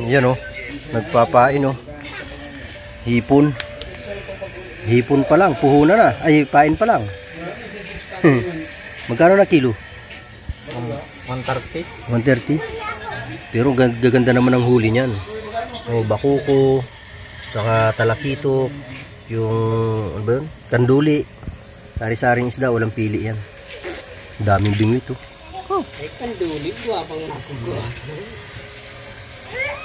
Yan oh. Nagpapain oh. Hipon. Hipon pa lang, puhunan na. Ay, pain pa lang. Magkano na kilo? 130. 130. Pero gaganda naman ang huli niyan. Oh, bakuko, saka talakito, yung ano ba yun? Kanduli. Sari-saring isda, walang pili yan. Daming bingwit oh. Oh, kanduli, guwapang nakuko.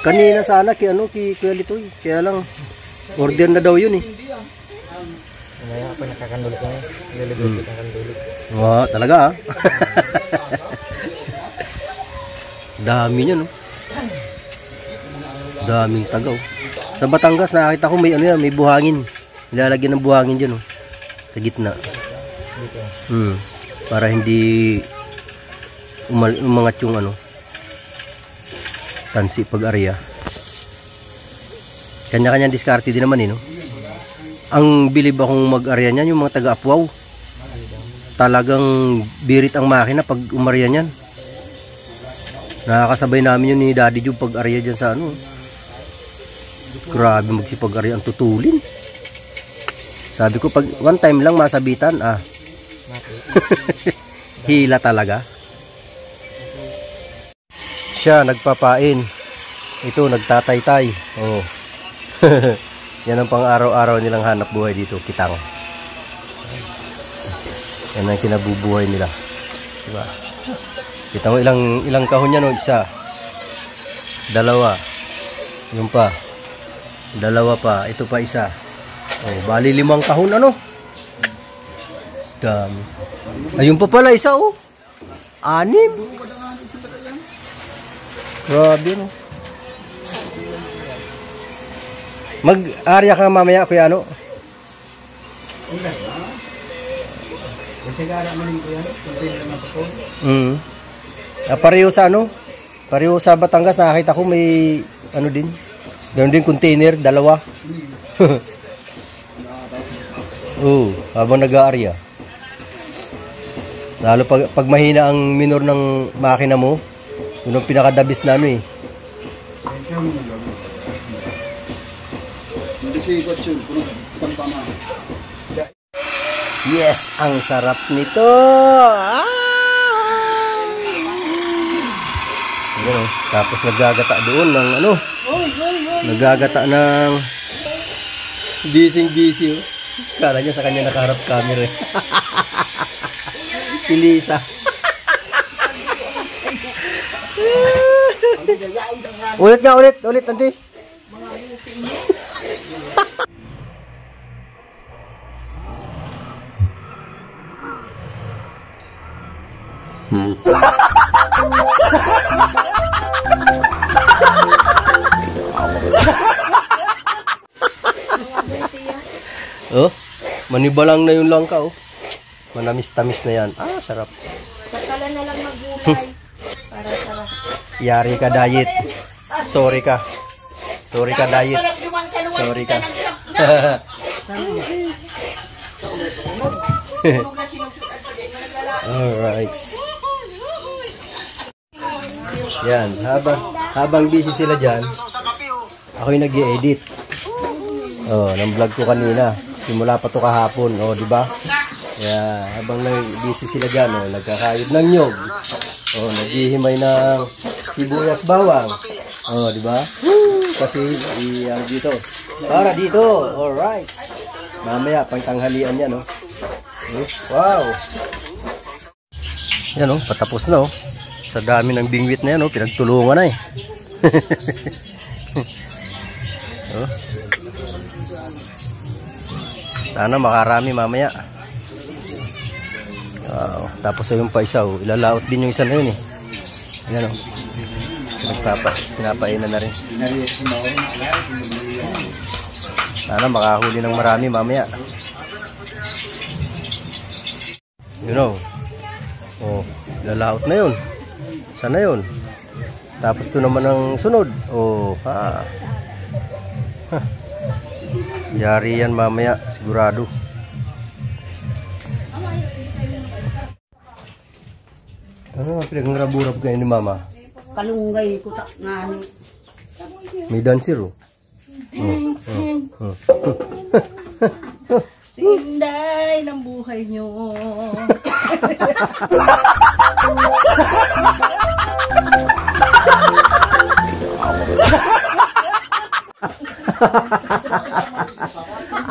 Kanina sana kay Kuya Litoy. Kaya lang order na daw yun eh. Mamaya ako nakakanduli ko eh. Nililipit ang kanduli. Wow, talaga ah. Dami niya no. Daming tagaw. Sa Batangas nakakita ko may may buhangin. Nilalagyan ng buhangin diyan oh. Sa gitna. Para hindi umangat yung tansi pag-area. Kanya-kanyang diskarte din naman eh no. Ang bilib akong mag-area niyan yung mga taga-Apwaw. Talagang birit ang makina pag umarya niyan. Nakakasabay namin yun ni Daddy Jub pag-area dyan sa Grabe magsipag-area ang tutulin. Sabi ko pag one time lang masabitan hila talaga. Siya nagpapain. Ito nagtataytay. Oh. Yan ang pang-araw-araw nilang hanap buhay dito, kitang. Yan ang kinabubuhay nila. Diba? Kita mo ilang kahon yan, isa. Dalawa. Yung pa. Dalawa pa. Ito pa isa. Oh, bali 5 kahon Dami. Ayun pa pala isa 6. Grabe no. Mag-arya ka mamaya kuya pareho sa pareho sa Batangas nakakita ko may din. Meron din container, 2. Habang nag-aarya. Lalo pag mahina ang minor ng makina mo, yun ang pinakadabis na Yes, ang sarap nito. Tapos nagagata doon ng nagagata ng bising-busy. Kala niya sa kanya nakaharap camera. Pilisa. Ulit nanti. Manibalang na yung langka Manamis-tamis na yan. Sarap. Sakala na lang mag-gulay. Para sarap. Yari ka diet. Sorry ka diet. Sorry ka. Alright. Yan, habang busy sila dyan, ako yung nag-i-edit. Ng vlog ko kanina. Simula pa to kahapon, di ba? Yeah, habang busy sila dyan, nagkakayod ng nyog. Naghihimay ng sibuyas bawang. Di ba? Kasi dito. Para dito. Alright. Mamaya pangtanghalian yan, Wow. Yan, patapos na, Sa dami ng bingwit na yan, pinagtulungan na Sana makarami mamaya. Tapos yung pa isa, ilalaot din yung isa na yun Yan pinapainan na rin. Sana makahuli ng marami mamaya. Ilalaot na yun. Sana yun. Tapos to naman ang sunod. Yari yan mamaya, sigurado. Ano nga pinag-raburap kayo ni mama? Kalunggay ko ngani. May dancer, oh. Sinday ng buhay nyo.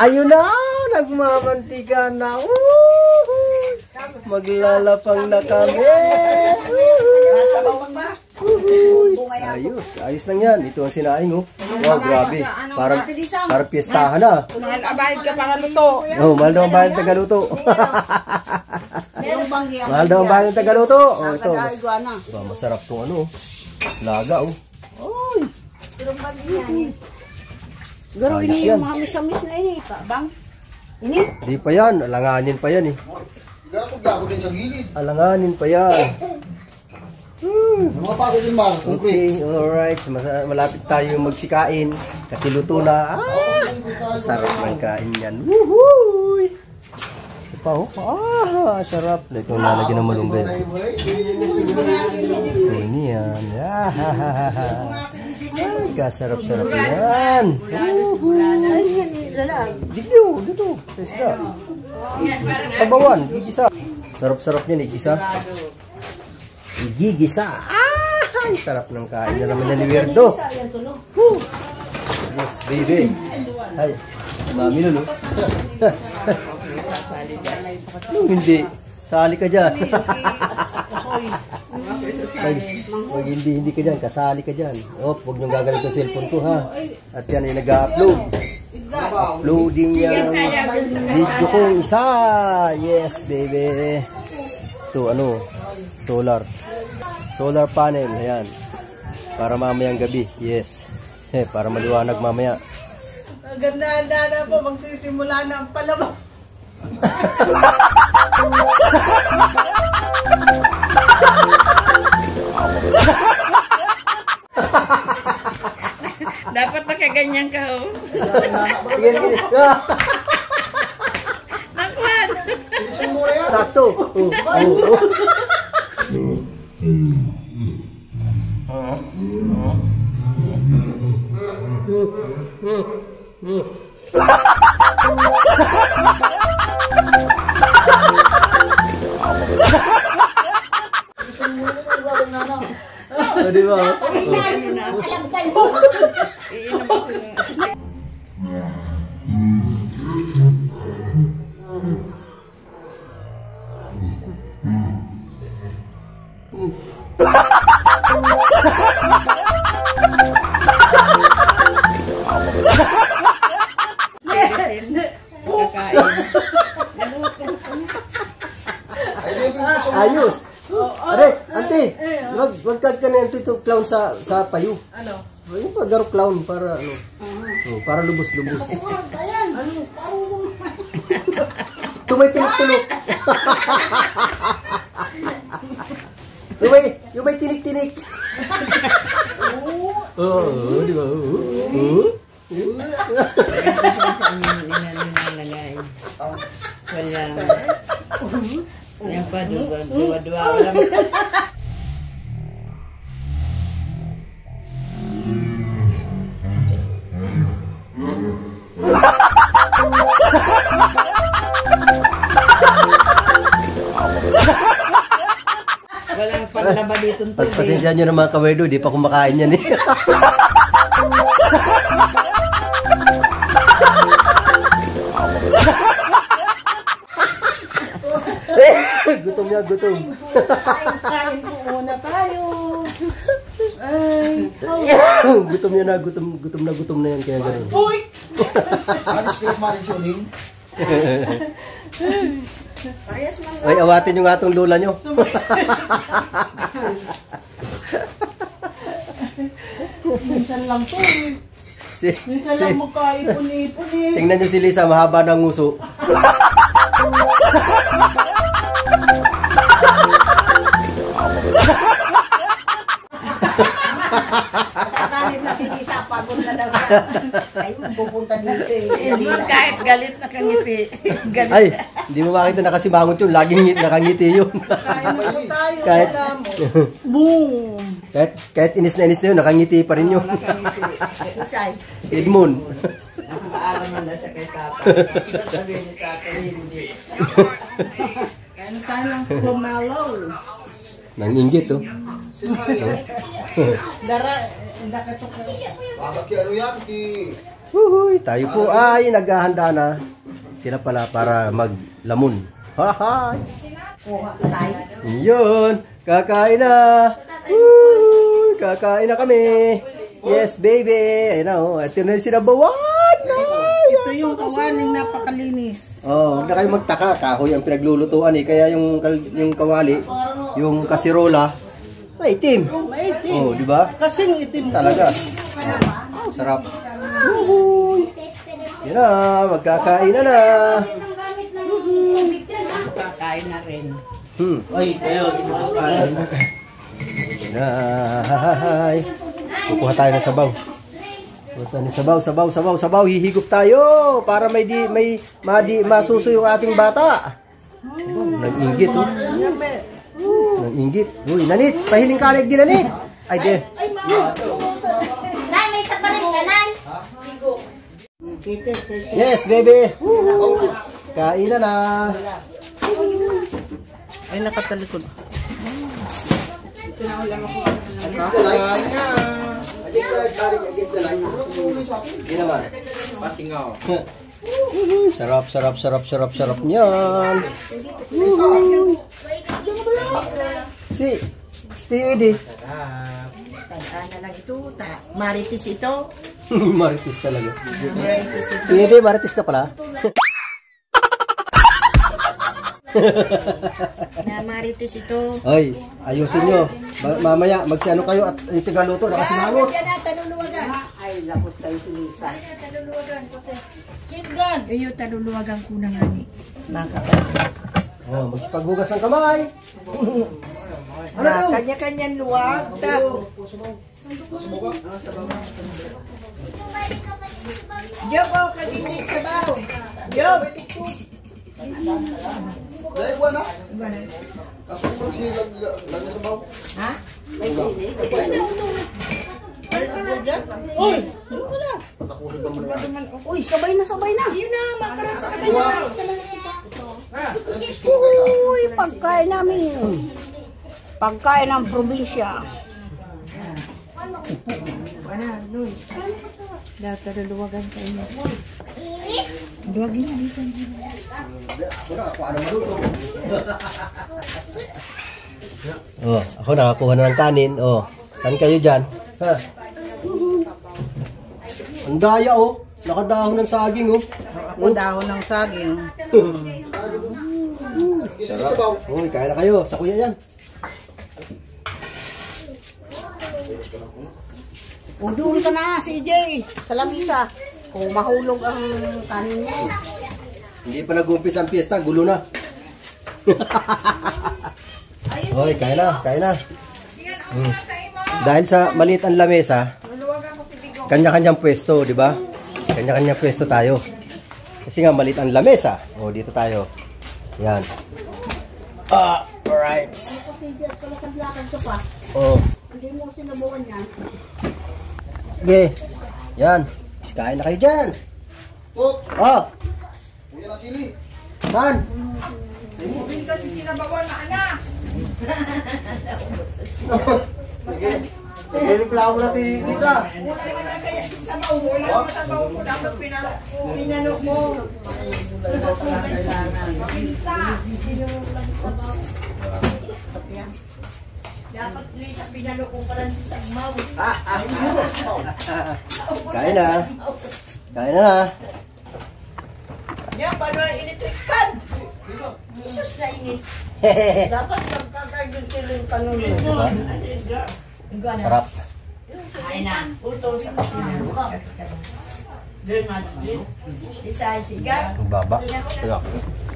Ayun na, nagmamantika na. Maglalapang na kami. Ayos lang yan. Ito ang sinaing, oh. Wow, grabe. Parang piyestahan na. Mahal abayad ka para luto. Oh, mahal daw ang bayan ng Tagaluto. Mahal daw ang bayan ng Tagaluto. Oh, ito. Masarap tong ano. Laga, oh. Oy. Garo ini yung mga misamis na ini, bang. Ini? Di pa yan. Alanganin pa yan, eh. Alanganin pa yan. Okay, alright. Malapit tayo magsikain. Kasi luto na. Sarap ng kain yan. Woohoo! Ito pa, oh. Sarap. Ito nalagyan ng malunggay. Ito yan. Ay, kasarap-sarap yan. Dito. Isda. Sabawan. Igisa. Sarap-sarap yan, igisa. Igigisa. Ay, sarap ng kain na naman ni Weirdo. Yes, baby. Ay, mami lolo. Hindi. Sali ka dyan. Wag hindi ka dyan. Kasali ka dyan. Huwag niyong gagamit yung cellphone ko, ha. At yan ay nag-upload. Uploading yung video ko isa. Yes, baby. Ito, ano, solar panel, ayan, para mamayang gabi. Yes, para maliwanag mamaya. Ganda-ganda na po, magsisimula na ang palabas. Dapat nakaganyan ka, oh. Nakwan! Sakto. Di ba? Ayos. Are, ante, wag ka na ito clown sa payo. Ano? Yung pagaro clown para ano. Para lubos-lubos. Tumay tinik-tinik. Yung may tinik-tinik. Oh, di ba? Yang pa, dua-dua. Walang paglaba dito. Pagpasensya nyo ng mga kawedo, di pa kumakain yan eh. Gutom niya, gutom. Kain po muna tayo. Ay. Gutom niya na, gutom na yan, kaya gano'n. Uy! Ay, awatin yung atong lola nyo. Minsan lang po eh. Minsan lang magkaipon-ipon eh. Tingnan nyo si Lisa, mahaba ng nguso. Galit na si Lisa, pagod na daw siya. Ay, pupunta dito eh. Kahit galit na kangiti. Galit. Ay, hindi mo makita nakasimangot yun. Laging nakangiti yun. Kain na po tayo. Kahit- Alam mo. Boom! Kahit inis na yun, nakangiti pa rin yun. Isay. Edmond. Nakaalam na siya kay Tata. Sasabihin ni Tata, hindi. Ano tayo ng pomelo? Nanginggit, oh. Dara, nakatok na. Uhuy, tayo po ay naghahanda na. Sila pala para maglamon. Haha. Kuha tayo. Yun, kakain na. Uy, kakain na kami. Yes, baby. Ayun na, oh. Ito na yung sinabawan. Ito yung kawaling napakalinis. Oh, huwag na kayo magtaka. Kahoy ang pinaglulutuan eh. Kaya yung kawali, yung kasirola, maitim. Maitim. Oh, di ba? Kasing itim Talaga. Oh, sarap. Uhuy. Yan na, magkakain na. Kakain na rin. Ay, kayo, kumakain. Yan na. Kukuha tayo ng sabaw. Sabaw. Hihigop tayo para masuso yung ating bata. Nag-inggit, oh. Nag-inggit. Uy, Nanit, pahiling kalig din, Nanit. Ay, din. Nay, may isa pa rin ka, Nay. Yes, baby. Kain na. Ay, nakatalikod. Sarap niyan. Si Stevie. Tandaan na lang ito. Marites ito. Marites talaga. Stevie, marites ka pala. Na marites ito. Hoy, ayusin nyo. Mamaya, magsiano kayo at itigaluto. Nakasimangot. Yan na, taluluwagan. Ay, lapot tayo si Lisa. Taluluwagan. Shotgun. Iyo, taluluwagan ko na nga ni. Mga kapatid. Oh, magsipaghugas ng kamay. Ano to? Kanya-kanyang luwag. Job, oh, kadinig sa baw. Job. Dahil buwan na? Kasupag sila lang sa baw. Ha? May sili? Uy! Patapusin ka muna yan. Uy, sabay na. Yun na, makaroon sa sabay na. Uy, pagkain namin. Pagkain ng probinsya. Ano, Noy? Dapat luluwagan kayo. Luwagin na, Lisa. Oh, ako nakakuha na ng kanin. Oh, saan kayo dyan? Ha? Ang daya, oh. Nakadahon ng saging, oh. Ako dahon ng saging. Isa sa baw. Uy, kaya na kayo. Sa kuya yan. O doon ka na, CJ, sa lamisa. Kung mahulog ang kanin mo. Hindi pa nag-umpisa ang piyesta, gulo na. Hoy, kaya na. Dahil sa maliit ang lamesa, kanya-kanyang pwesto, di ba? Kanya-kanyang pwesto tayo. Kasi nga maliit ang lamesa. O, dito tayo. Yan. Alright. Oh. Hindi mo sinubukan yan. Okay. Yan. Kain na kayo dyan. Tok, Oh. hindi na sili. Saan? Nagreklamo na si Lisa. Pinanok mo. Dapat Lisa, pinanok ko pa lang si Sagmaw. Kain na. Kain na. Yan, paano ang electric fan? Isus na init. Dapat magkakaigil sila yung kanulong. Diba? Sarap. Ay na. Isa ay sigat. Ang baba.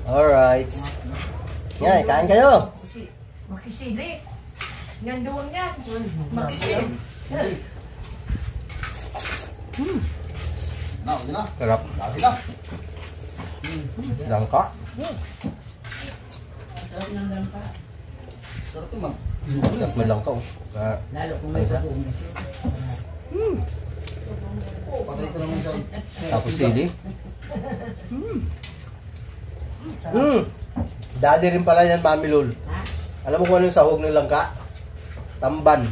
Alright. Yan, kain kayo. Makisili. Yan doon yan. Makisili. Hindi na. Sarap. Dati na. Langka. Sarap naman. Sarap may langka, oh. Lalo kung may pag-uumi. Patay ko naman siya. Tapos sili. Daddy rin pala yan, Mami Lul. Alam mo kung ano yung sahog ng langka? Tamban.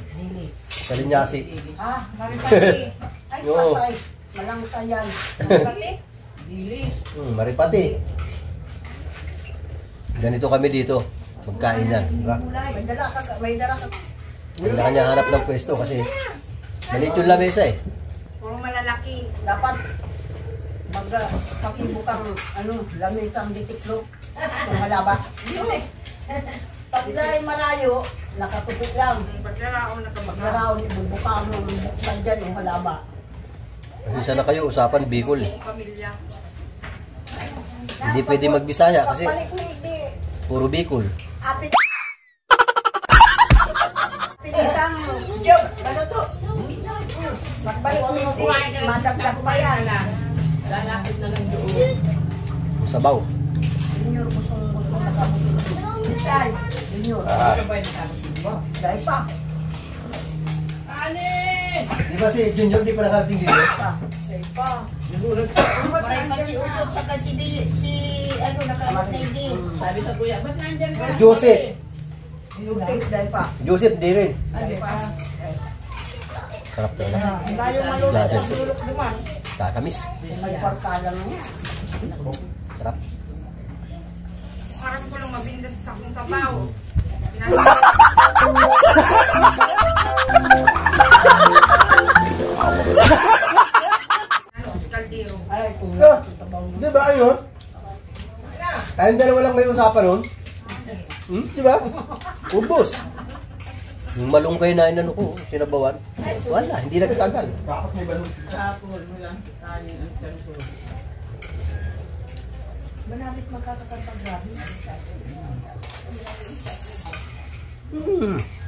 Sa linyasi. Ah, maripati. Ay, Oo. patay. Malangka yan. Dilis. Maripati. Ganito kami dito. Magkainan. Diba? May dala ka. Kanya hanap ng pwesto kasi maliit yung lamesa eh. Puro malalaki. Dapat pakibukang lamesa ang ditiklop. Yung malaba. Pag dahil marayo, nakatupit lang. Pagkaraon, ibubukang mo lang dyan yung halaba. Kasi sana kayo usapan Bicol eh. Hindi pwede magbisaya kasi Pagbalik mo, hindi. puro Bicol. Ate isang job, ano to? Magbalik mo, hindi. Madagdag pa yan. Lalapit na lang doon. Sabaw. Junior, gusto nakabuti. Isay, junior. Sabay na tapos mo. Dahil pa. Di ba si Junior di pa nakarating dito? Dahil pa. Maray pa si Uyot sa kasi nakaabot na hindi. Sabi sa kuya, ba't nandyan ka? Joseph. Dahil pa. Joseph di rin. Dahil pa. Sarap talaga. Layo malulot Lahat. ang lulok naman. Kakamis. May parkala na yan. Sarap. Parang ko lang mabindas sa akong sabaw. Kaldero. Ay, kung Di ba ayun? Tayong dalawa lang may usapan nun. Di ba? Ubos. Yung malunggay na inano ko, sinabawan. Wala, hindi nagtagal. Dapat may balon. Sapol mo lang. Kanin ang kanto. manamit magkakapag-grabe.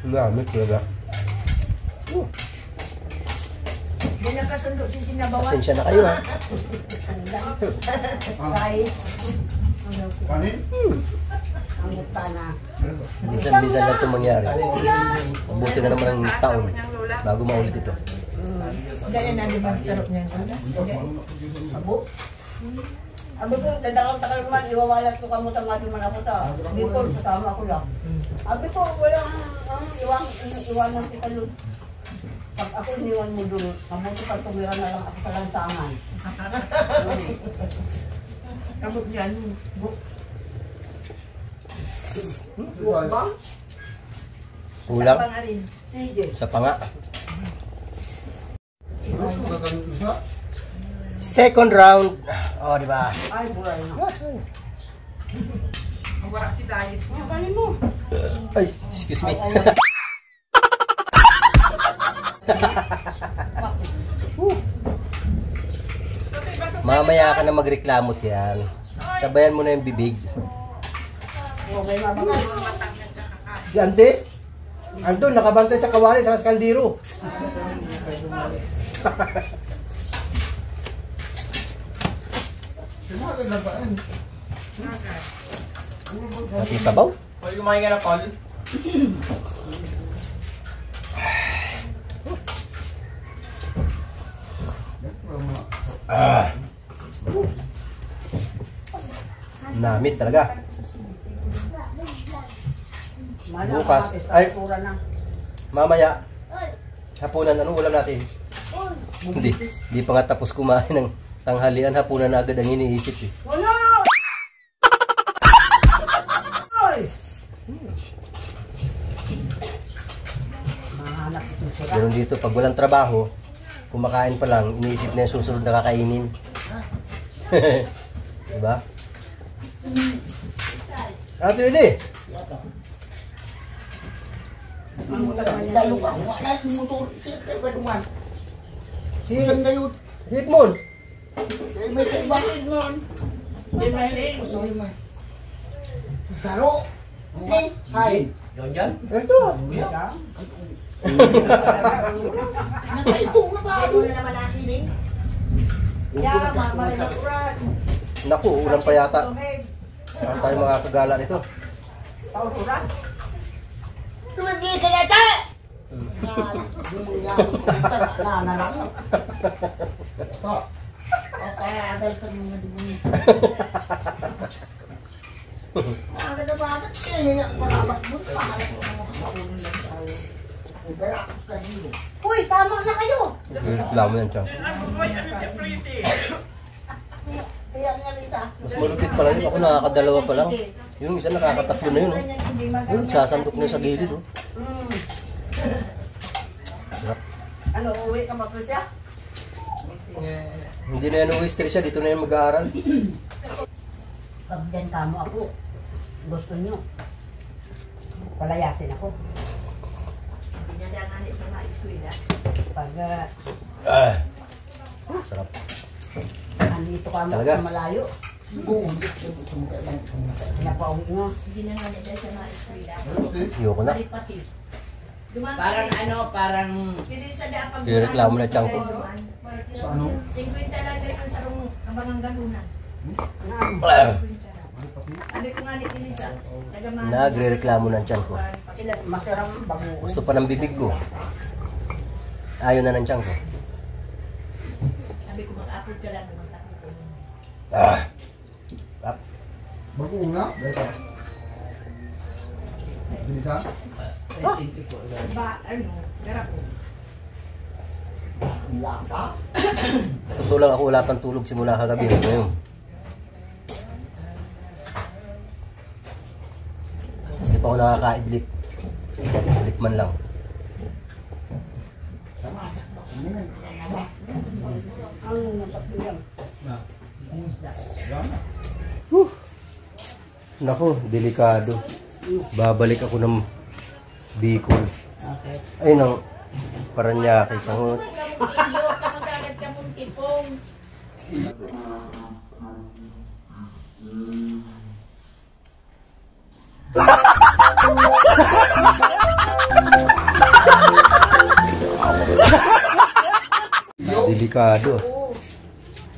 Namit talaga. Hindi nakasundo si Sinabawan. Pasensya na kayo ha. Kahit Kanin? ang mutana. Minsan-minsan lang ito mangyari. Mabuti na naman ang taon bago maulit ito. Ganyan na, di ba? Sarap niya. Abo? Abo ko, dadakang takal man, iwawalat ko kamo tanga di man ako sa Bicol, kasama ako lang. Abi ko, walang iwanan si Kalun. Pag ako iniwan mo doon, mabuti pa tumira na lang ako sa lansangan. Abot dyan. Ba? Kulang Pa nga rin. Sige. sa panga. Kakanin isa? Second round. Oh, di ba? Ay, buray na. Wala si diet. Kanin mo. Ay, excuse me. Mamaya ka na magreklamo yan. Sabayan mo na yung bibig. Okay, mabangay. Si Ante? Anton, nakabantay sa kawali sa kaldero. Simagan lang ba yan? Ating sabaw? Pwede kumain ka na, Paul? Namit talaga. Bukas. Ay. Mamaya, hapunan, anong ulam natin? Hindi pa nga tapos kumain ng tanghalian, hapunan na agad ang iniisip eh. Wala! Ay! Mahanap ito sila. Pero dito, pag walang trabaho, kumakain pa lang, iniisip na yung susunod na kakainin. Diba? Ato yun eh. Lalo ka, wala yung motor. Siyempre, ba naman? Si Edmond. May kaiba. Di mahilig. Saro. Hindi. Hi. Ito. Nakaitong na ba? Ano na naman ang hiling? Yeah, mama rin ako rin. Naku, ulam pa yata. Saan tayo makakagala nito? Pauturan. Tumagay ka na ito! Kaya agad ka nung nadibong. Agad na bakit? Kaya nga, marabak mo. Pahalap mo mga kaunin lang tayo. Uberakot ka dito. Uy, tama na kayo. Reklamo yan, Chang. Kaya nga, Lisa. Mas malupit pala yun. Ako nakakadalawa pa lang. Yung isa nakakatatlo na yun. Oh. Yung sasandok na sa gilid. Oh. Ano, uwi ka ba po siya? Hindi na yan uwi siya. Dito na yan mag-aaral. Pag dyan kamo ako, gusto nyo, palayasin ako. Pag Sarap. andito ka mo Talaga? sa malayo, pinapauwi nga. Ayoko na. Parang ano, parang... Reklamo na Chang ko. Sa ano? 50 lang dyan ang sarong kabangang galunan. Sabi ko nga ni Elisa, Nagre-reklamo ng Chang ko. Masarap bago. Gusto pa ng bibig ko. Ayaw na ng Chang ko. sabi ko mag-upload ka lang, mag-upload ko. Bago nga. Bilisan. Ba, ano, garap ko. Totoo lang ako wala pang tulog simula kagabi. Ngayon. Hindi pa ako nakakaidlip. Idlip man lang. Ang nasakto yan. Nako, delikado. Babalik ako ng Bicol. Ay, nang Paranaque. Tangot. Kamagagad ka mong tipong. Delikado.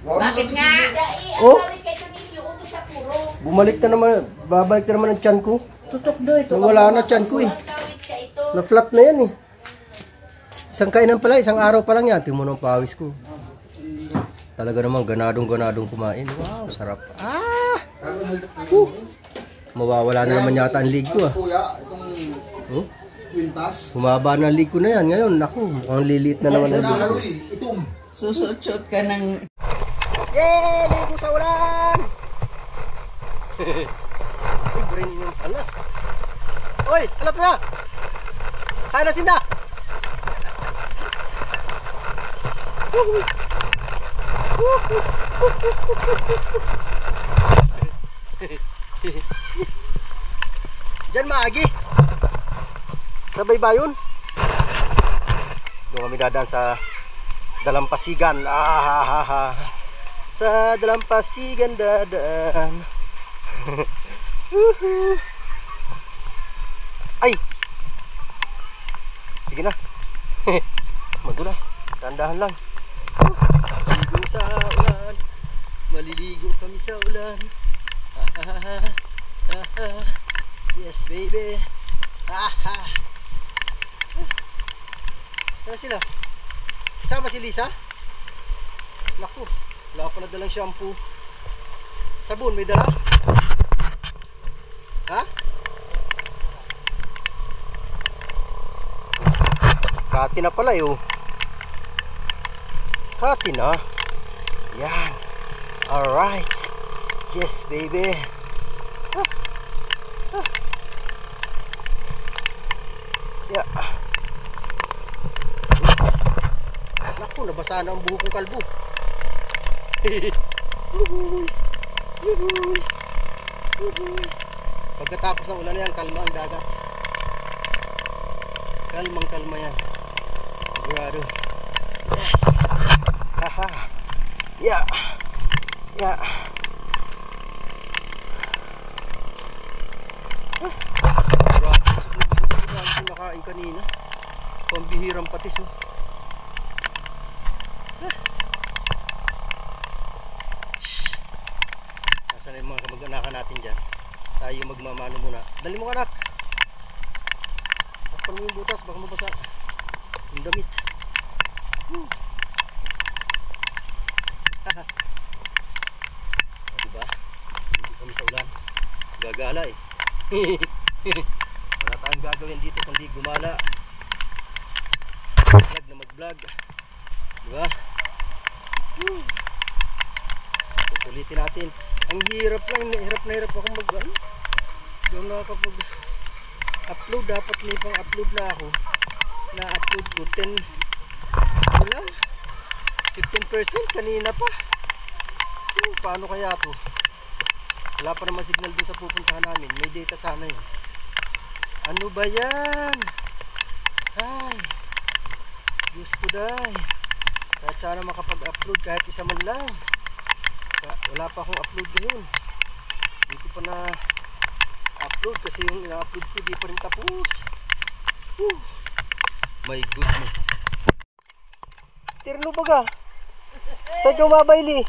Bakit nga? Oh! Bumalik na naman, babalik na naman ang tiyan ko. Tutok do ito. Wala na tiyan ko eh. Na-flat na yan eh. Isang kainan pala, isang araw pa lang yan. Tingnan mo ng pawis ko. Talaga naman, ganadong kumain. Wow, sarap. Mawawala na naman yata ang lig ko ah. Kuya, itong Oh? kwintas. Humaba na ang lig ko na yan. Ngayon, naku, mukhang liliit na naman ang lig ko. Itong. Susuot ka ng... Yay! Ligo sa ulan! Uy, brain yung alas. Uy, alam na! Kaya na sinda! Diyan maagi. Sabay ba yun? Doon kami dadaan sa Dalampasigan. Sa Dalampasigan dadaan. Ay! Sige na. Madulas. Tandahan lang. Maliligo sa ulan. Maliligo kami sa ulan. Yes, baby. Ano sila? Kasama si Lisa? Naku, wala pa na dalang shampoo. Sabon, may dala? Ha? Kati na pala yun. Kati na. Yan. Alright. Yes, baby. Yeah. Yes. Naku, nabasa na ang buhok kong kalbo. Pagkatapos ng ulan yan, kalma ang dagat. Kalmang kalma yan. Sigurado. Yes. Haha. Yeah. Yeah. Siguro nakain kanina. Pambihirang patis oh. Nasaan na yung mga kamag-anakan natin dyan? Tayo magmamano muna. Dali mo anak. Takpan mo yung butas, baka mabasa. Ang damit. Diba? Hindi kami sa ulan. Gagala eh. Wala tayong gagawin dito kundi gumala. Vlog na mag-vlog. Diba? Susulitin natin. Ang hirap lang. Hirap na hirap akong mag-ano. Yung nakapag-upload. Dapat may pang-upload na ako. Na-upload ko 10. Wala. 15% kanina pa. Paano kaya to? Wala pa naman signal dun sa pupuntahan namin. May data sana yun. Ano ba yan? Ay, Diyos ko dahi. Kahit sana makapag-upload kahit isa man lang. Wala pa akong upload ngayon. Hindi ko pa na upload kasi yung ina-upload ko di pa rin tapos. My goodness. Tirno baga. Saan ka mabayli?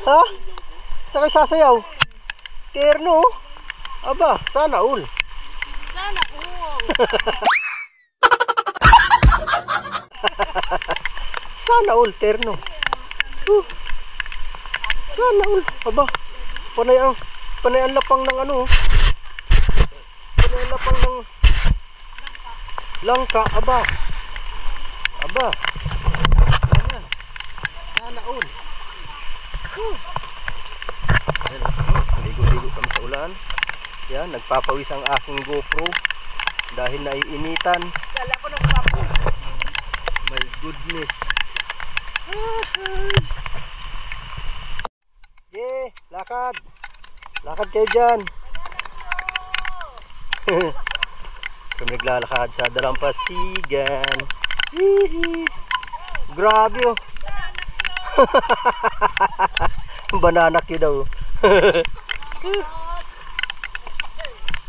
Ha? Saan kayo sasayaw? Terno? Aba, sana all. Sana all. Sana all, terno. Sana all. Aba, panay ang lapang ng ano. Panay ang lapang ng langka. Aba. Aba. Ayan. Sana all. Ligo-ligo kami sa ulan. Yan, nagpapawis ang aking GoPro dahil naiinitan. Kala ko nagpapawis. My goodness. Yeah, lakad. Lakad kayo dyan. Kami naglalakad sa Dalampasigan. Grabe oh. Banana cue daw.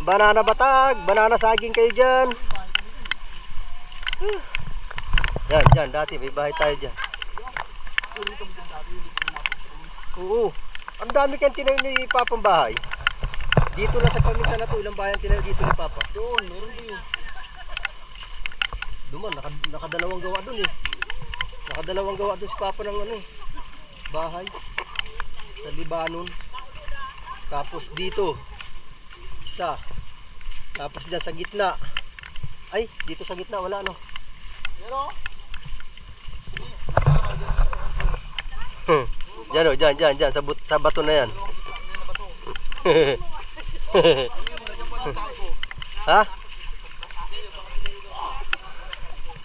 Banana batag, banana saging kayo dyan. Yan, dyan, dati may bahay tayo dyan. Oo. Ang dami kang tinayo ni Papang bahay. Dito na sa paminta na to, ilang bahay ang tinayo dito ni Papa? Doon, meron din yun. Duman, nakadalawang gawa doon eh. Nakadalawang gawa doon si Papa ng ano, bahay. Sa Libanon. Tapos dito isa. Tapos dyan sa gitna. Ay, dito sa gitna wala no. Diyan o, dyan sa bato na yan. Ha?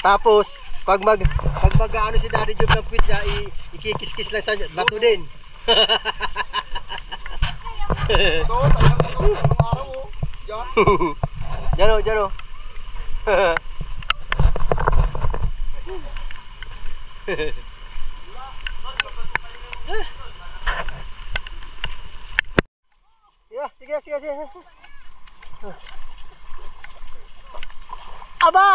Tapos pag mag-ano si Daddy Job ng pizza, ikikis-kis lang sa bato din. Ito, talagang araw oh. Yan. Diyan o. Yeah, sige. Aba!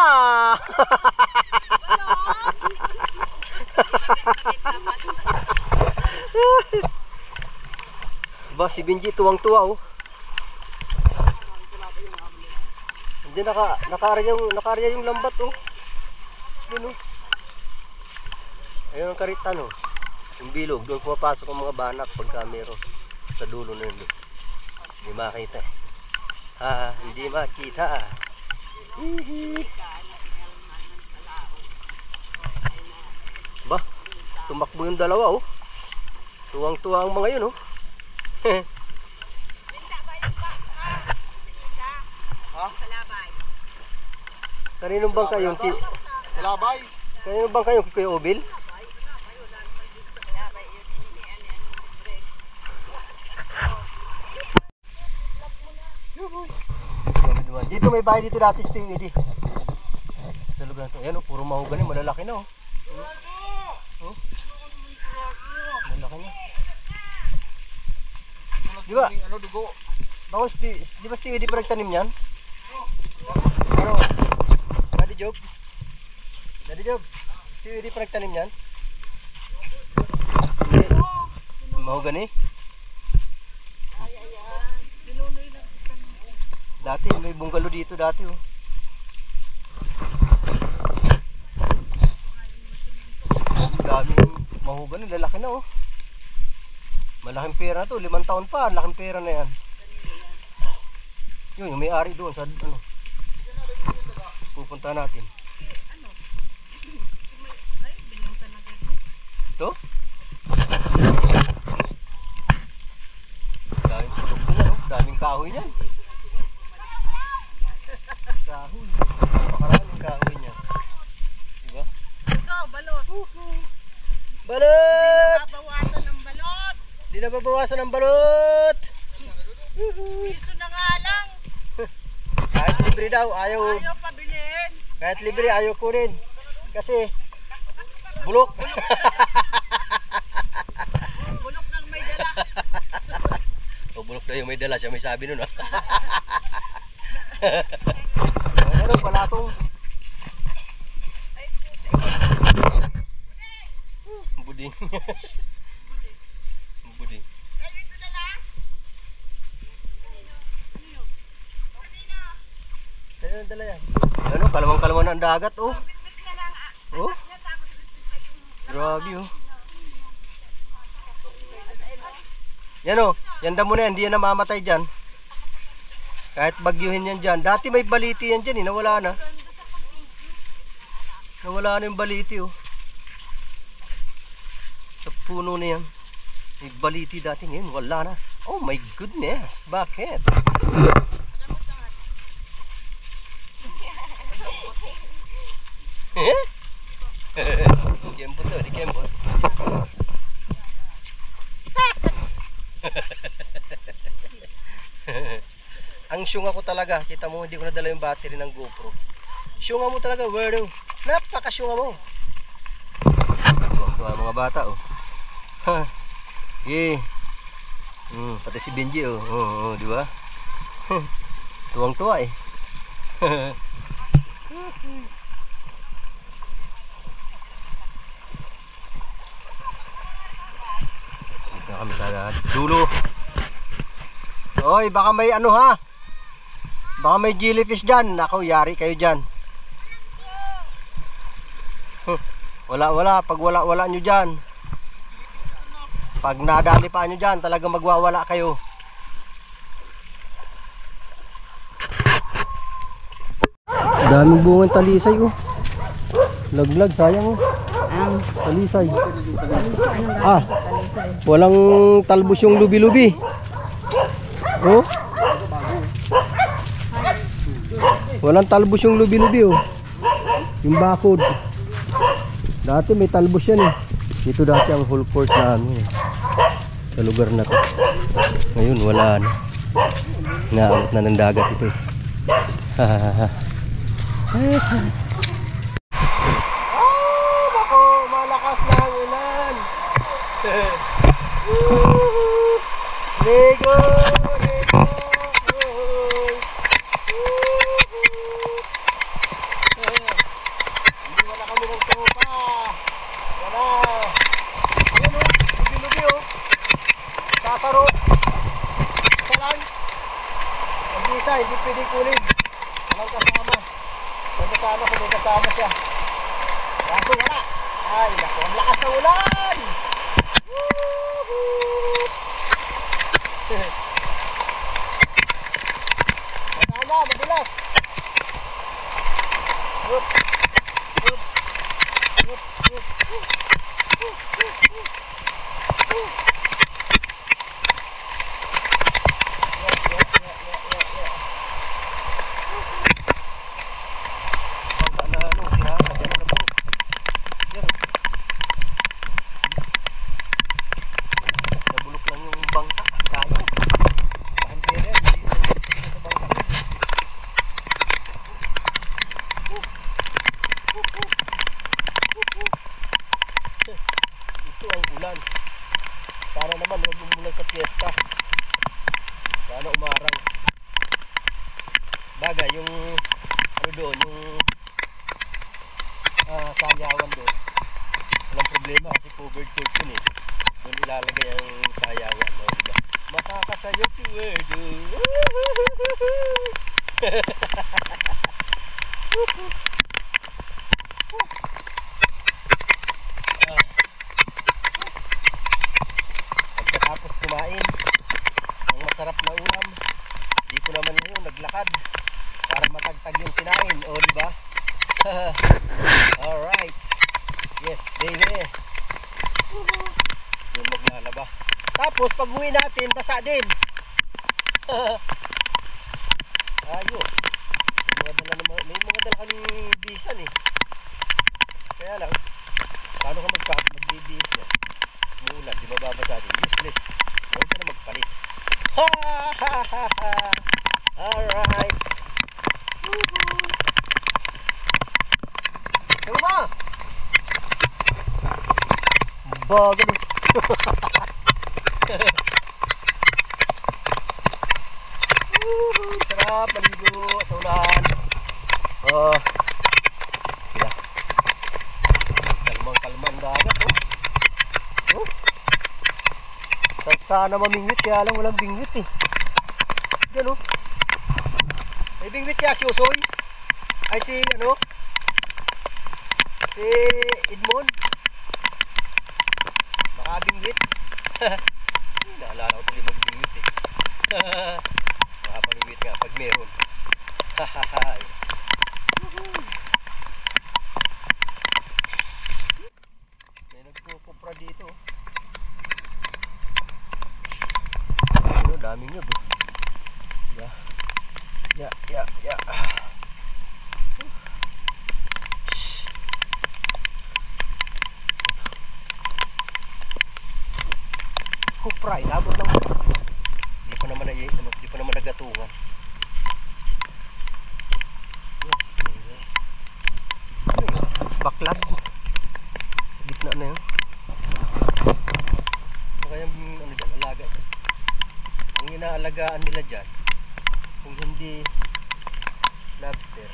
Ba, si Benji tuwang-tuwa oh. Hindi nakarya yung lambat oh. Yun oh. Ayun ang karitan oh. Yung bilog, doon pumapasok ang mga banak pagka meron sa dulo na yun. Hindi makita eh. Ha, hindi makita. Ba, tumakbo yung dalawa oh. Tuwang-tuwa ang mga yun oh. Kaninong bang kayong Kalabay. Kaninong bang kayong Kuya Obil? Dito may bahay dito dati Sting Edi. Sa lugar na to. Ayan o, puro mahogani, malalaki na o. Malalaki na. Di ba? Ano dugo? Bakos, di ba Sting Edi pa nagtanim yan? Ano? Daddy Job? Sting Edi pa nagtanim yan? Mahogani? Dati may bungalow dito dati oh. daming mahugan, lalaki na oh. Malaking pera na to, 5 taon pa, laking pera na yan. Yun, yung may-ari doon sa ano. Pupunta natin. Ito? Daming putok na yan, oh. Daming kahoy niyan. Kahoy. Napakaraming kahoy niyan. Diba? Ito, balot. Balot! Babawasan ng balot. Di na babawasan ng balot! Piso na nga lang. Kahit libre daw, ayaw. Ayaw pabilin. Kahit libre, ayaw kunin. Kasi, bulok. Bulok ng may dala. O, bulok daw yung may dala, siya may sabi nun. Ano, palatong. Buding. Buding. Ano dala yan? Ano, kalawang-kalawang na ang dagat, oh. Oh. Grabe, oh. Yan, oh. Yan damo na yan, hindi yan namamatay dyan. Kahit bagyuhin yan dyan. Dati may baliti yan dyan, eh. Nawala na. Nawala na yung baliti, oh. Sa puno na yan. May baliti dati, ngayon wala na. Oh my goodness, bakit? Kembot to, di kembot. Ang syunga ko talaga, kita mo hindi ko nadala yung battery ng GoPro. Syunga mo talaga, word. Napaka-syunga mo. Tuwa mga bata, oh. Ha. Yeah. Pati si Benji, oh. Oh, di ba? Tuwang-tuwa eh. Dito kami sa dulo. Oy, baka may ano ha? Baka may jellyfish dyan. Ako, yari kayo dyan. Wala. Pag wala nyo dyan. Pag nadali pa nyo dyan, talagang magwawala kayo. Daming bungang talisay, oh. Laglag, sayang, oh. Talisay. Ah, walang talbos yung lubi-lubi. Oh. Walang talbos yung lubi-lubi, oh. Yung bakod. Dati may talbos yan, eh. Dito dati ang whole course namin, eh. Sa lugar na to. Ngayon wala na. Naabot na ng dagat ito, eh. Oh, bako, malakas na ang ulan. Lego. Hindi wala kami ng tropa. Wala. Ayan, oh, lubi-lubi, oh. Sasaro. Isa lang. Mag-isa, hindi pwede kunin. Walang kasama. May kasama ko, may kasama siya. Kaso wala. Ay, naku, ang lakas ng ulan. Woohoo! Kasama, mabilis. Oops. Oops. Oops. Oops. Sana naman huwag mumulan sa piyesta. Sana umarang. Bagay yung ano doon, yung sayawan doon. Walang problema kasi covered court yun, eh. Doon ilalagay ang sayawan, no? Diba? Makakasayaw si Werdo. kumain ng masarap na ulam. Di ko naman yun naglakad para matagtag yung kinain. O, diba? Alright. Yes, baby. Yung maglalaba. Tapos, pag uwi natin, basa din. Ayos. May mga dala kami bisan eh. Kaya lang, paano ka magbibihis yan? Umuulan, di mababasa din. Useless. Huwag ka na magpalit. Ha ha ha ha. Alright. Sama! Bagal eh. Sarap maligo sa ulan. Oh. Sila. Kalmang-kalmang dagat oh. Oh. Sarap sana mamingwit kaya lang walang bingwit eh. Diyan oh. May bingwit kaya si Usoy. Ay si ano? Si Edmond. Baka bingwit. Naalala ko tuloy magbingwit eh. Makapangingwit nga pag meron. Hahaha. May nagpupupra dito. Ano, daming yun. Ya. Kupra, inabot lang. Di pa naman nagatungan. Yes, baby. Ano yun? Baklad. Sa gitna na yun. Ano kaya ano dyan, alaga? Ang inaalagaan nila dyan, kung hindi lobster,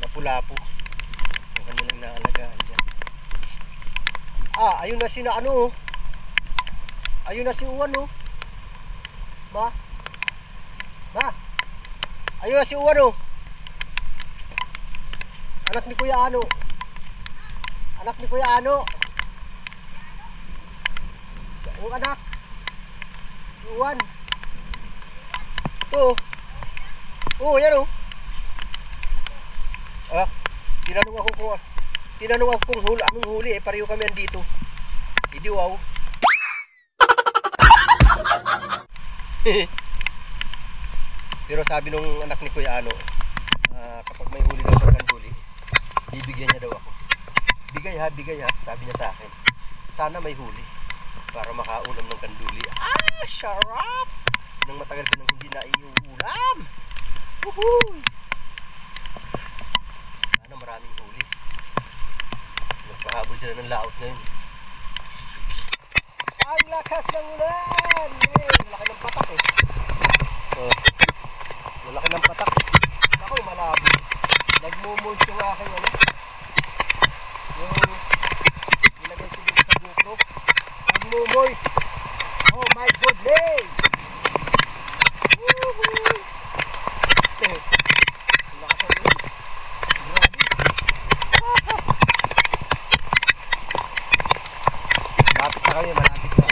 lapu-lapu. Ang kanilang inaalagaan dyan. Ayun na si na ano. Ayun na si Uwan oh. Ma? Ayun na si Uwan oh. Anak ni Kuya Ano. Yung anak. Si Uwan. Ito. Oh, yan oh. Tinanong ako kung anong huli eh. Pareho kami andito. Hindi wow. Pero sabi nung anak ni Kuya Ano, kapag may huli daw ng kanduli, bibigyan niya daw ako. Bigay ha, sabi niya sa akin. Sana may huli para makaulam ng kanduli. Sarap! Nang matagal ko nang hindi na iuulam. Woohoo! Sana maraming huli. Nagpahabol sila ng laot ngayon. Ang lakas ng ulan! Laki ng patak eh. Malaki ng patak. Ako malabo. Nagmumuls yung aking ano. Yung ilagay ko dito sa GoPro. Nagmumuls. Oh my goodness! Woohoo! Ang lakas ng ulan. Grabe. Malapit na kami, malapit na.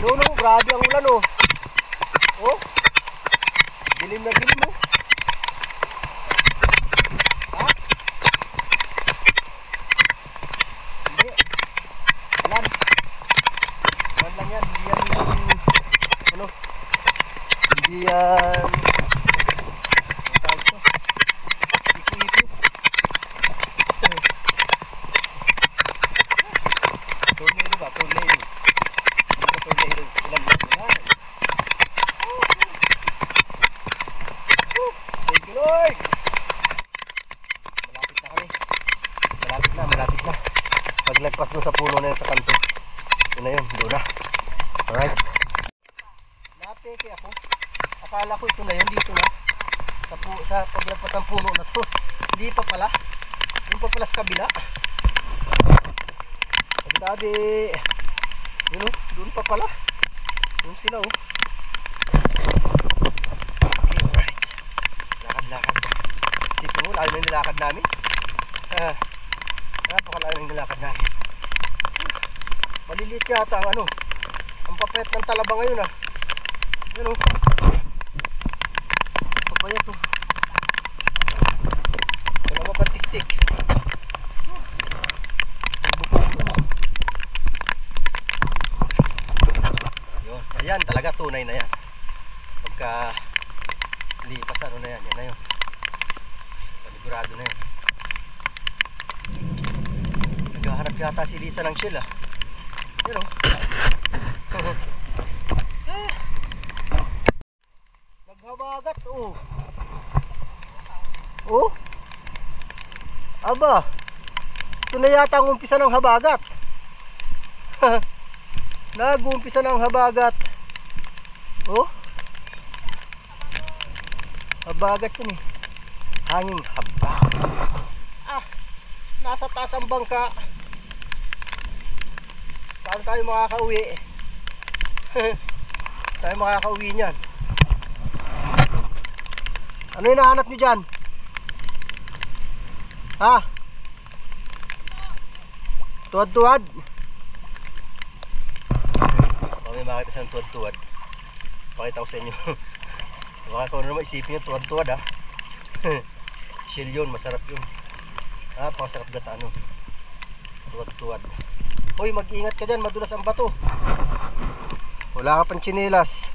Doon oh, grabe ang ulan oh. Oh. Dilim na dilim oh. Ha? Hindi. Ulan. Ulan lang yan. Hindi yan ano? Hindi yan ang tawag ko. Ipo-ipo. Tornado ba? Tornado. Thank you Lord. Malapit na. Paglagpas doon sa puno na yun sa kanto. Yun na yun, doon na. Alright. Napeke ako. Akala ko ito na yun, dito na. Sa paglagpas ng puno na to. Hindi pa pala. Yung pa pala sa kabila. Pagdabi. Yun o, doon pa pala. Doon sila o. Okay, alright. Lakad. Sipin mo, lalo na nilakad namin. Napakalayo ng nilakad namin. Maliliit yata ang ano, ang papayat ng talaba ngayon ah. Yan o. Papayat o. Wala mapatiktik. Yun, ayan talaga tunay na yan. Pagka lipas ano na yan, yan na yun. Panigurado na yun. Naghahanap yata si Lisa ng chill ah. Yun o. Naghabagat oh. Oh. Aba. Ito na yata ang umpisa ng habagat. Nag-uumpisa ng habagat. Oh. Habagat yun eh. Hanging habagat. Ah. Nasa taas ang bangka. Paano tayo makakauwi? Tayo makakauwi niyan. Ano yung nahanap nyo dyan? Ha? Tuwad-tuwad? May makita sa tuwad-tuwad. Pakita ko sa inyo. Baka kung ano naman isipin nyo, tuwad-tuwad ha. Shell yun, masarap yun. Pakasarap gata ano. Tuwad-tuwad. Hoy, mag-ingat ka dyan, madulas ang bato. Wala ka pang tsinelas.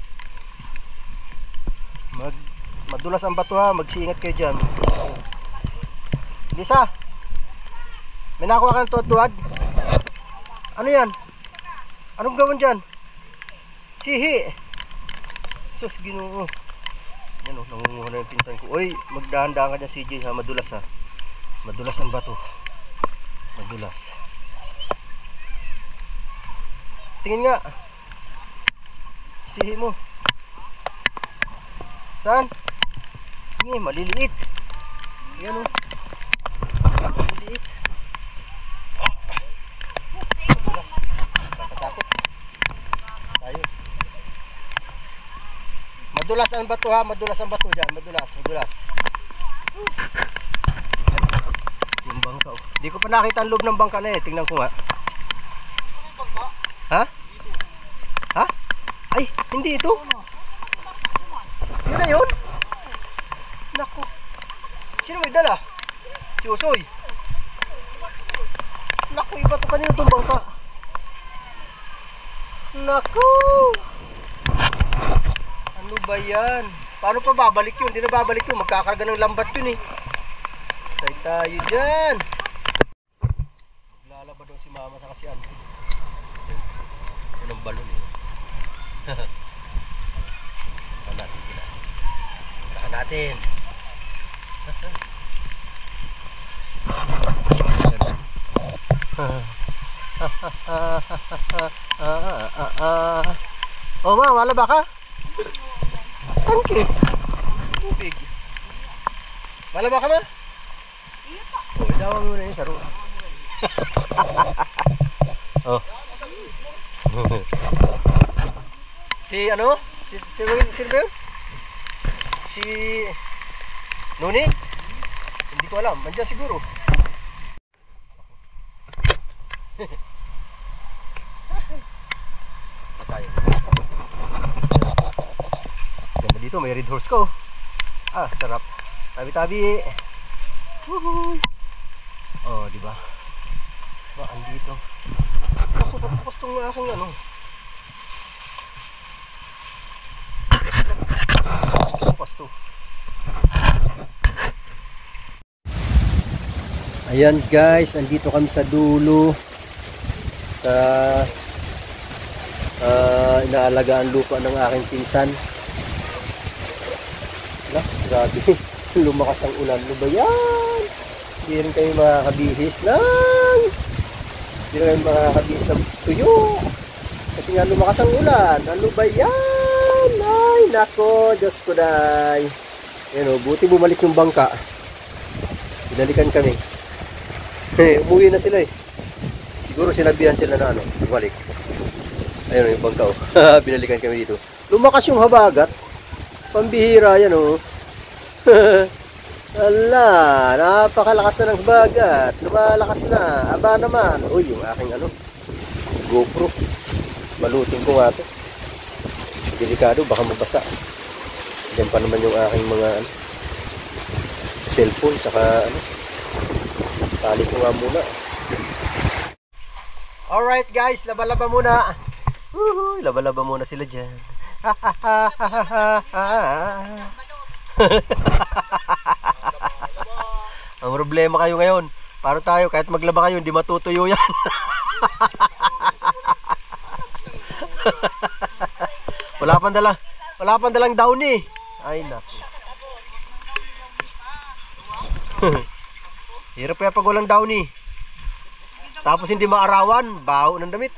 Madulas ang bato ha, mag-iingat kayo dyan. Lisa, may nakuha ka ng tuwad-tuwad? Ano yan? Anong gawin dyan? Sihi. Sus, Ginoo. Yan o, nangunguha na yung pinsan ko. Uy, magdahan-dahan ka dyan CJ ha, madulas ha. Madulas ang bato. Madulas. Tingin nga. Sihi mo. Saan? Tingin, maliliit. Yan o. Maliliit. Madulas. Nakatakot. Tayo. Madulas ang bato ha. Madulas ang bato dyan. Madulas. Madulas. Yung bangka oh. Di ko pa nakita ang loob ng bangka na eh. Tingnan ko nga. Ha? Ha? Ay, hindi ito. Yun na yun. Naku. Sino may dala? Si Usoy. Naku, iba to kanina itong bangka. Naku. Ano ba yan? Paano pa babalik yun? Hindi na babalik yun. Magkakarga ng lambat yun eh. Tay tayo dyan. Maglalaba daw si mama sa kasi auntie. Yun ang balon eh. Saan natin sila? Saan natin? Oh ma, malaba ka? Tangke. Tubig. Malaba ka ma? Oh, idawang mo na yung saro. Oh. Si ano? Si ba yun? Si Nuni? Hindi ko alam. Andiyan siguro. Tayo. Ganda dito. May red horse ko. Ah, sarap. Tabi-tabi. Woohoo! Oh, di ba? Ba, andito. Ako, tapos itong aking ano. Pasto. Ayan guys, andito kami sa dulo sa inaalagaan lupa ng aking pinsan. Wala, grabe. Lumakas ang ulan. Ano ba yan? Hindi rin kayo makakabihis ng tuyo. Kasi nga lumakas ang ulan. Ano ba yan? Ay, nako, Diyos ko day. Ayan o, buti bumalik yung bangka. Binalikan kami. Umuwi na sila eh. Siguro sinabihan sila na ano, balik. Ayun yung bangka o. Binalikan kami dito. Lumakas yung habagat. Pambihira yan o. Ala, napakalakas na ng bagat. Lumalakas na. Aba naman. Uy, yung aking GoPro. Balutin ko nga ito. Delikado, baka mabasa. Diyan pa naman yung aking mga cellphone, tsaka tali ko nga muna. Alright guys, laba-laba muna. Laba-laba muna sila dyan. Ang problema kayo ngayon, paano tayo, kahit maglaba kayo, hindi matutuyo yan. Wala pang dalang downy. Ay naku. Hirap kaya pag walang downy. Tapos hindi maarawan, baho ng damit.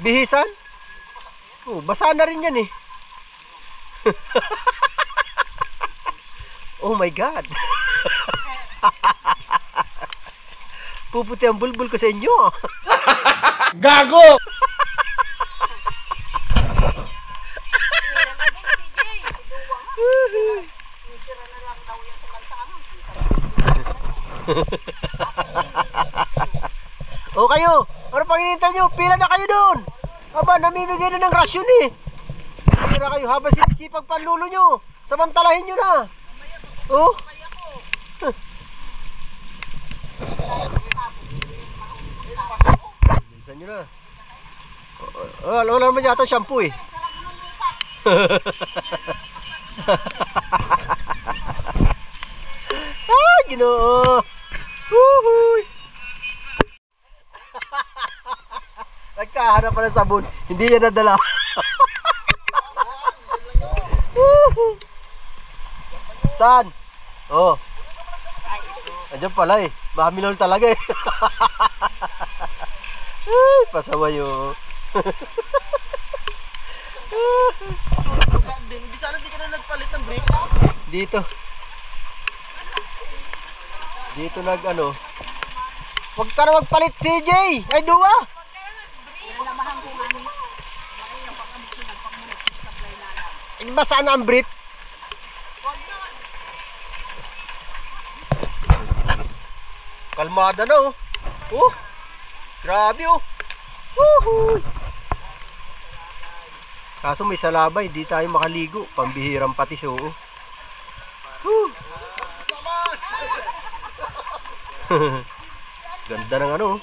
Bihisan? Oh, basa na rin yan eh. Oh my God. Puputi ang bulbul ko sa inyo. Gago! O kayo, ano pang hinihintay nyo? Pila na kayo doon. Aba, namimigay na ng rasyon eh. Pira kayo, habang sipag panlulo nyo. Samantalahin nyo na. Oh. Bilisan nyo na. Wala naman yata shampoo eh. Ah, Ginoo. Woohoo. Nagkahanap pa ng sabon, hindi yan nadala. Saan? Oh. Andiyan pala eh. Mahamilol talaga eh. Ay, pasaway oh. Hindi sana di ka na nagpalit ng brief. Dito. Dito Huwag ka na magpalit CJ. Ay duwa. Basa na ang brief. Kalmada na oh. Oh. Grabe oh. Woohoo. Kaso may salabay, di tayo makaligo. Pambihirang patis oh. Ganda ng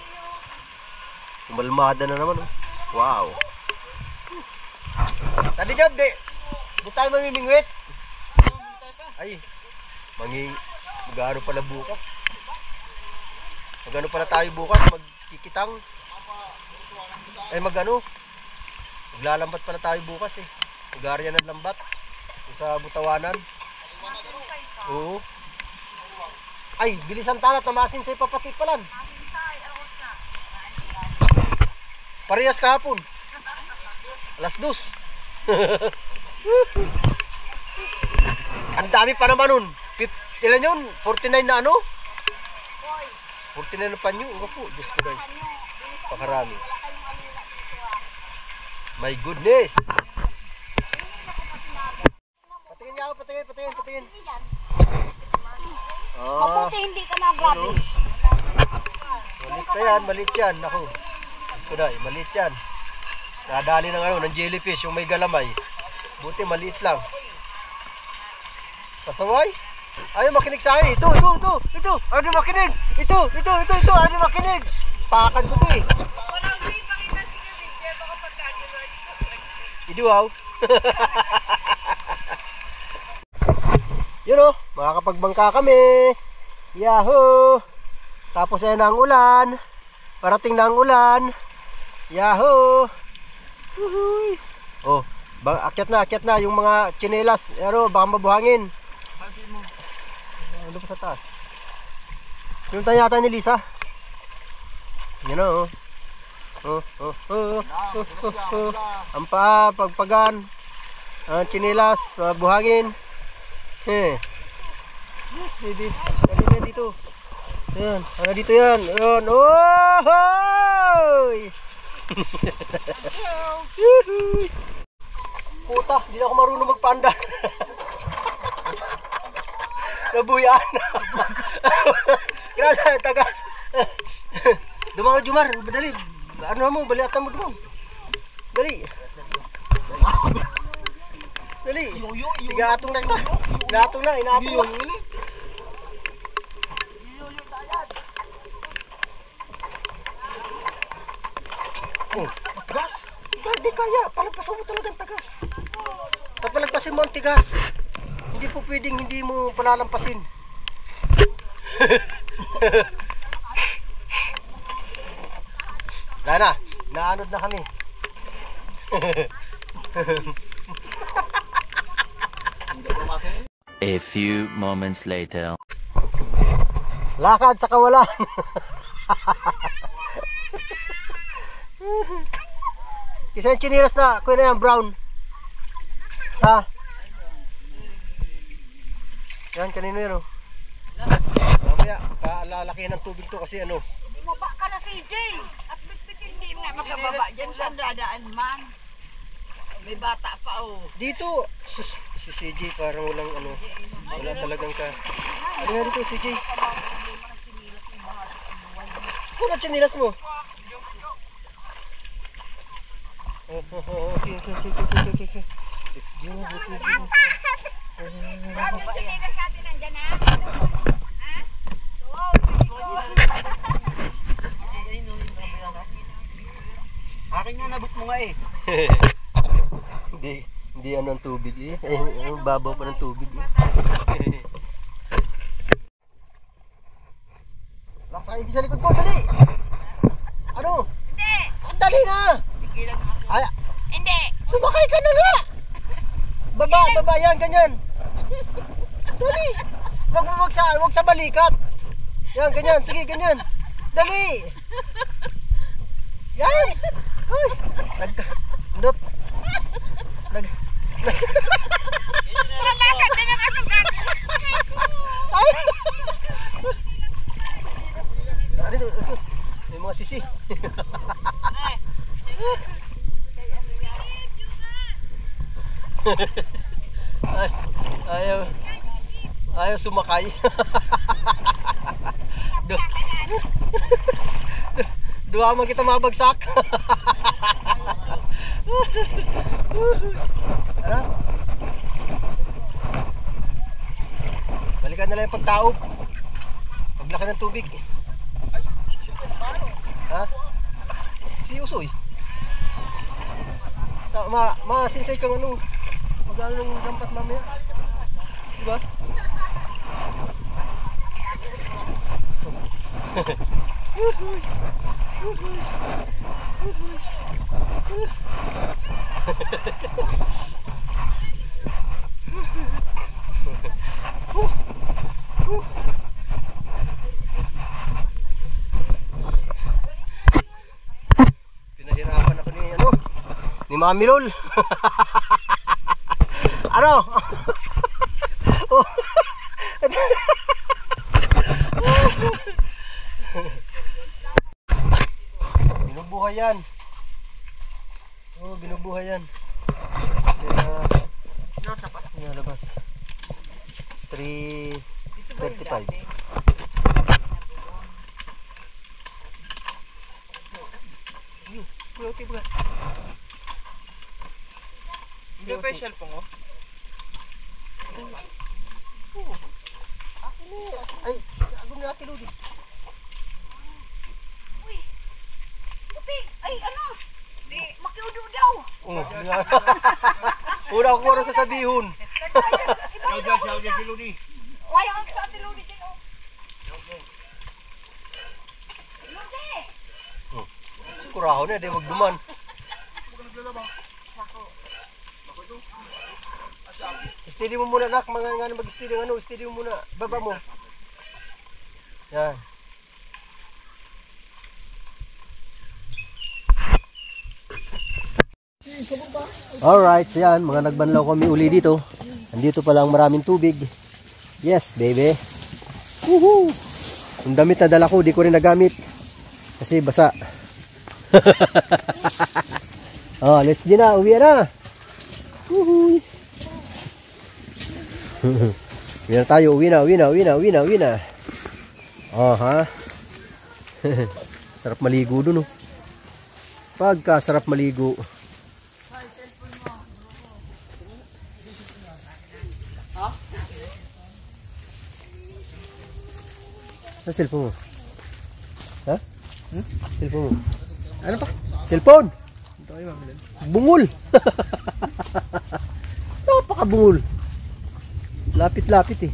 Kumalmada na naman oh. Wow. Tadi job di tayo mamimingwit. Ay, magano pala bukas. Magano pala tayo bukas, magkikitang. Ay maglalambat pala tayo bukas eh. Magarya ng lambat sa Butawanan. Oo. Ay, bilisan tala, tamasin sa ipapatipalan. Parehas kahapon. Alas 2. Ang dami pa naman nun. Ilan yun? 49 na 49 na panyo. Uga po, Diyos ko dahil. Pakarami. My goodness. Patingin niya ako, patingin. Mabuti hindi ka na grabe. Malit yan. Ako. Diyos ko dahil, malit yan. Nadali ng jellyfish, yung may galamay. Buti maliit lang. Pasaway? Ayaw makinig sa akin. Ito. Ayaw makinig. Ito. Ayaw makinig. Pakan ko to eh. Iduaw. Yun o, makakapagbangka kami. Yahoo! Tapos ayan na ang ulan. Parating na ang ulan. Yahoo! Uhuy. Oh, akyat na yung mga tsinelas. Baka mabuhangin. Ano pa sa taas? Pinunta yata ni Lisa. Yan o. Ang paa, pagpagan. Ang tsinelas, mabuhangin. Yes, baby. Dali na dito. Ayan, dito yan. Ayan. Oh! Puta, hindi na ako marunong magpanda. Nabuyaan. Gracias, tagas. Dumang Jumar, dali. Ano mo, baliatan mo dumang. Dali. Dali. Tiga-atong na ito. Inaatong na, inaatong na. Oh, tagas. Hindi kaya, palagpasan mo talagang tagas. Kapalagpasin mo ang tigas. Hindi po pwedeng hindi mo palalampasin. Wala na, naanod na kami. A few moments later. Lakad sa kawalan. Isa yung chinilas na, kuya na yan, brown. Ha? Yan, kanino yan, oh. Mamaya, paalalakihan ng tubig to kasi ano. Bumaba ka na, CJ. At bitbitin, hindi mo nga makababa dyan sa dadaan man. May bata pa, oh. Dito, si CJ parang walang ano, wala talagang ka. Ano nga dito, CJ? Ano ang chinilas mo? Okay. Let's do it. Ano yung chinilas natin nandyan, ha? Akin nga, nabot mo nga eh. Hindi ano ang tubig eh. Ang babaw pa ng tubig eh. Laksakay sa likod ko, dali! Ano? Hindi! Dali na! Ay, Hindi! sumakay ka na nga! Baba, yan, ganyan. Dali! Wag sa balikat. Yan, ganyan, sige, ganyan. Dali! Yan! Uy! Lalakad na lang ako Ay! Dito. May mga sisi. Ayaw sumakay. Dua man kita mabagsak. Ano? Balikan na lang yung pagtaob. Paglaki ng tubig. Ha? Si Usoy. Masisay kang ano. Magano ng dampat mamaya. Diba? Pinahirapan ako ni Mami Lol. Ano? Oh. Binubuhay yan. Oh, binubuhay yan. Kaya labas. 3:35. Okay ba? Hindi pa yung cellphone ko? Akin eh. Ay, agum na Ate Lodi. Uy! Puti! Ay, ano? Di, makiudo daw! Una ko rin sasabihon. Siya, si Ludi. Wala ang sa Ate Lodi din, oh! Lodi! Kurahon na, di magduman. Steady mo muna nak, mga nga mag-steady ano, steady mo muna, baba mo. Yan. Alright, so yan, mga nagbanlaw kami uli dito. Andito pa lang maraming tubig. Yes, baby. Woohoo! Yung damit na dala ko, di ko rin nagamit. Kasi basa. Oh, let's go na, uwi na. Uhuy. Uwi na tayo, uwi na. Oh, ha? Sarap maligo dun, oh. Pagka sarap maligo. Sa cellphone mo? Ha? Cellphone mo? Ano pa? Cellphone! Bungol! Napakabungol. Lapit-lapit eh.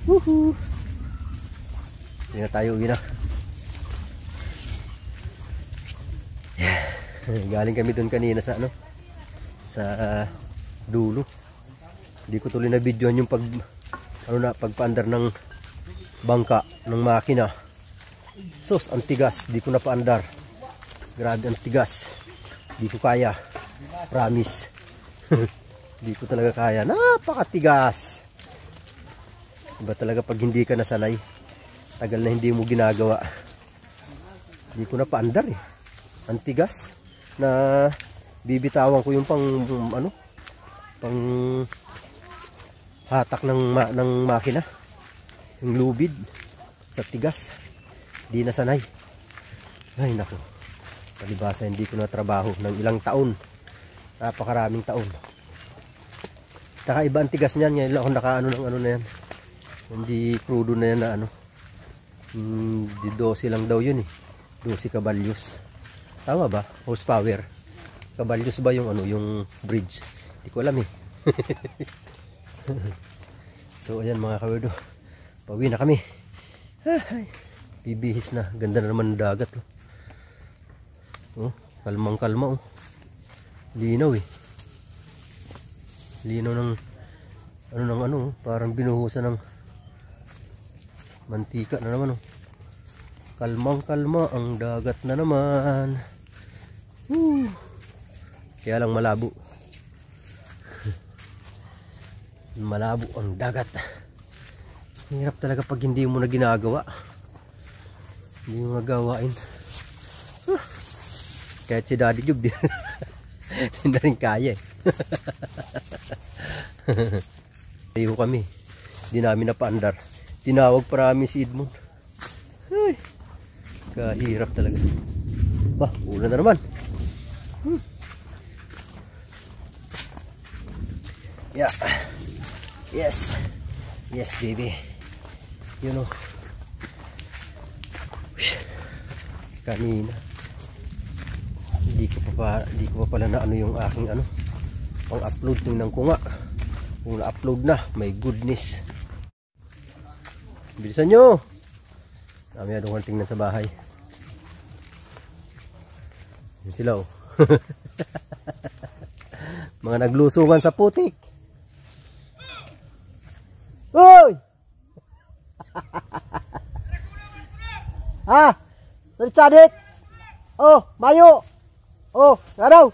Woohoo! Uwi na tayo, uwi na. Galing kami doon kanina sa ano? Sa dulo. Hindi ko tuloy na videoan yung pagpaandar ng bangka ng makina. Sus, ang tigas, di ko na paandar. Grabe ang tigas. Di ko kaya. Promise. Di ko talaga kaya. Napakatigas. Iba talaga pag hindi ka nasanay. Tagal na hindi mo ginagawa. Di ko na paandar eh. Ang tigas na bibitawan ko yung pang hatak ng makina. Yung lubid sa tigas. Di na sanay. Ay nako. Palibasa hindi ko na trabaho ng ilang taon. Napakaraming taon. Iba ang tigas niyan. Ngayon lang ako nakaano ng ano na yan. Hindi crudo na yan na ano. Di 12 lang daw yun eh. 12 kabalyos. Tama ba? Horsepower. Kabalyos ba yung ano, yung bridge? Hindi ko alam eh. So ayan mga kawerdo. Pauwi na kami. Ay, bibihis na. Ganda na naman ng dagat. Oh, kalmang kalma oh. Linaw eh. Linaw ng ano, parang binuhusan ng mantika na naman oh. Kalmang kalma ang dagat na naman. Kaya lang malabo. Malabo ang dagat. Hirap talaga pag hindi mo na ginagawa. Hindi mo nagawain. Kahit si Daddy Jub din na rin kaya eh. Tayo kami. Hindi namin napaandar. Tinawag pa namin si Edmond. Ay, kahirap talaga. Bah, ulan na naman. Yeah. Yes. Yes, baby. You know. Kanina. Hindi ko pa pala na ano yung aking ano. Pang-upload. Tingnan ko nga. Kung na-upload na. My goodness. Bilisan nyo. Dami na doon tingnan sa bahay. Yan sila oh. Mga naglusungan sa putik. Hoy! Ha? Sadit! Oh, mayo! Oh, araw!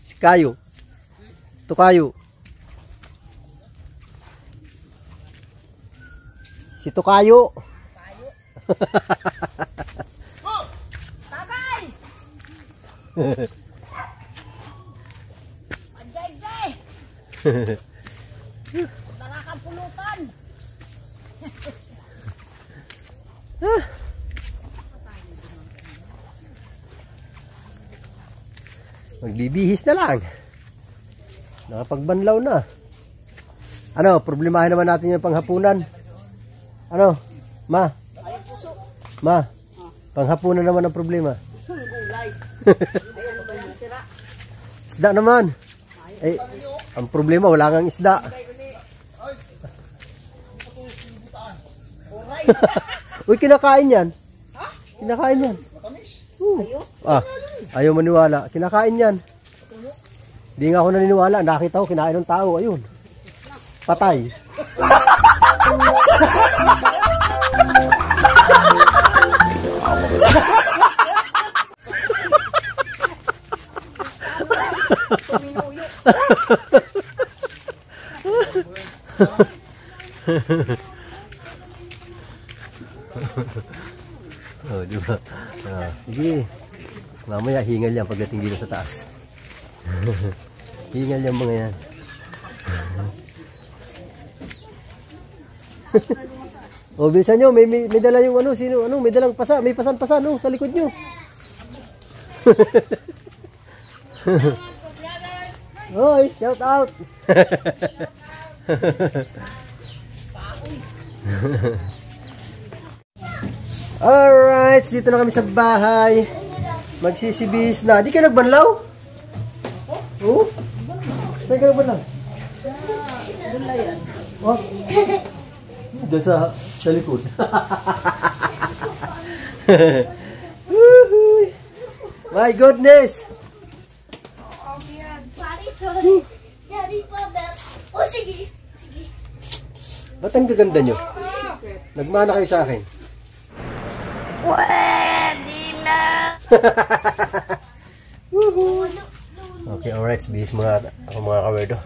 Si Kayo. Ito Kayo. Si Tukayo. Tagay! Ajay! Dala kang pulutan. Magbibihis na lang. Nakapagbanlaw na. Ano, problemahin naman natin yung panghapunan. Ano? Ma? Panghapunan naman ang problema. Gulay. Isda naman. Eh, ang problema wala kang isda. Uy, kinakain yan. Kinakain yan. Ayaw maniwala. Kinakain yan. Di nga ako naniniwala. Nakita ko, kinain ng tao. Ayun. Patay. Oh, di ba? Sige. Mamaya hingal yan pagdating dito sa taas. Hingal yung mga yan. O, bilisan nyo, may dala yung ano, sino, ano, may dalang pasa, may pasan-pasan, no, sa likod nyo. Hoy, shout out. Alright, dito na kami sa bahay. Magsisibis na. Di ka nagbanlaw? Oo? Saan ka nagbanlaw? Oh? Doon sa likod. My goodness! Daddy, Papa. Oh, sige. Sige. Ba't ang gaganda nyo? Nagmana kayo sa akin. Pwede na. Okay, alright. Bihis mga kawerdo.